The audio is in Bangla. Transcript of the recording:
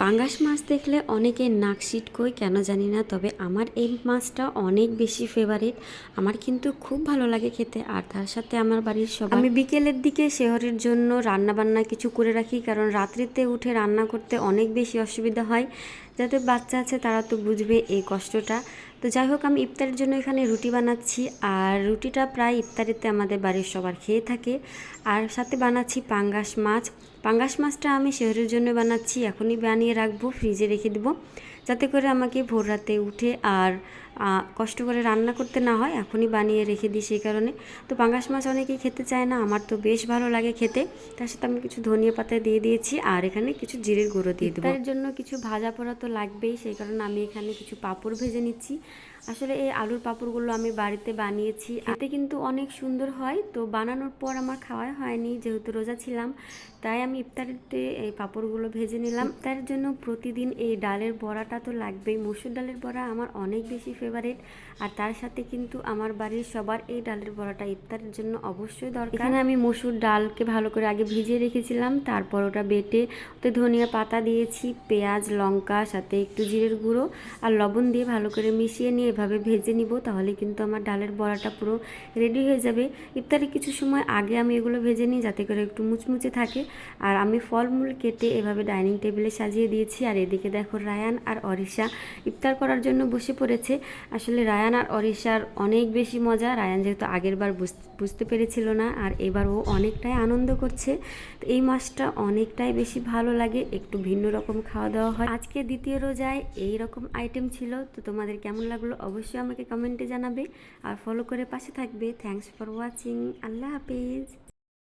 পাঙ্গাস মাছ দেখলে অনেকে নাক সিটকোয় কেন জানি না, তবে আমার এই মাছটা অনেক বেশি ফেভারিট। আমার কিন্তু খুব ভালো লাগে খেতে, আর তার সাথে আমার বাড়ির সবাই। আমি বিকেলের দিকে শেহরের জন্য রান্না বান্না কিছু করে রাখি, কারণ রাত্রিতে উঠে রান্না করতে অনেক বেশি অসুবিধা হয়। যাদের বাচ্চা আছে তারা তো বুঝবে এই কষ্টটা। তো যাই হোক, আমি ইফতারের জন্য এখানে রুটি বানাচ্ছি, আর রুটিটা প্রায় ইফতারিতে আমাদের বাড়ির সবার খেয়ে থাকে। আর সাথে বানাচ্ছি পাঙ্গাস মাছ। পাঙ্গাস মাছটা আমি শেহরের জন্য বানাচ্ছি, এখনই বানিয়ে রাখবো, ফ্রিজে রেখে দেবো, যাতে করে আমাকে ভোর রাতে উঠে আর কষ্ট করে রান্না করতে না হয়। এখনই বানিয়ে রেখে দিই সেই কারণে। তো পাঙ্গাস মাছ অনেকেই খেতে চায় না, আমার তো বেশ ভালো লাগে খেতে। তার সাথে আমি কিছু ধনিয়া পাতা দিয়ে দিয়েছি, আর এখানে কিছু জিরের গুঁড়ো দিয়ে দেবো। তার জন্য কিছু ভাজা পোড়া তো লাগবেই, সেই কারণে আমি এখানে কিছু পাঁপড় ভেজে নিচ্ছি। আসলে এই আলুর পাঁপড়গুলো আমি বাড়িতে বানিয়েছি, এতে কিন্তু অনেক সুন্দর হয়। তো বানানোর পর আমার খাওয়াই হয়নি, যেহেতু রোজা ছিলাম, তাই আমি ইফতারিতে এই পাঁপড়গুলো ভেজে নিলাম। তার জন্য প্রতিদিন এই ডালের বড়াটা তো লাগবেই। মসুর ডালের বড়া আমার অনেক বেশি ফেভারিট, আর তার সাথে কিন্তু আমার বাড়ির সবার এই ডালের বড়াটা ইফতারের জন্য অবশ্যই দরকার। এখানে আমি মসুর ডালকে ভালো করে আগে ভিজিয়ে রেখেছিলাম, তারপর ওটা বেটে ওতে ধনিয়া পাতা দিয়েছি, পেঁয়াজ, লঙ্কা, সাথে একটু জিরের গুঁড়ো আর লবণ দিয়ে ভালো করে মিশিয়ে নিয়ে এভাবে ভেজে নিব। তাহলে কিন্তু আমার ডালের বড়াটা পুরো রেডি হয়ে যাবে। ইফতারে কিছু সময় আগে আমি এগুলো ভেজে নিই, যাতে করে একটু মুচমুচে থাকে। আর আমি ফলমূল কেটে এভাবে ডাইনিং টেবিলে সাজিয়ে দিয়েছি। আর এদিকে দেখো, রায়ান আর অরিশা ইফতার করার জন্য বসে পড়েছে। আসলে রায়ান আর অরিশার অনেক বেশি মজা। রায়ান যেহেতু আগের বার বুঝতে পেরেছিল না, আর এবার ও অনেকটাই আনন্দ করছে। তো এই মাছটা অনেকটাই বেশি ভালো লাগে, একটু ভিন্ন রকম খাওয়া দাওয়া হয়। আজকে দ্বিতীয় রোজায় এই রকম আইটেম ছিল। তো তোমাদের কেমন লাগলো অবশ্যই আমাকে কমেন্টে জানাবে, আর ফলো করে পাশে থাকবে। Thanks for watching. Allah Hafiz.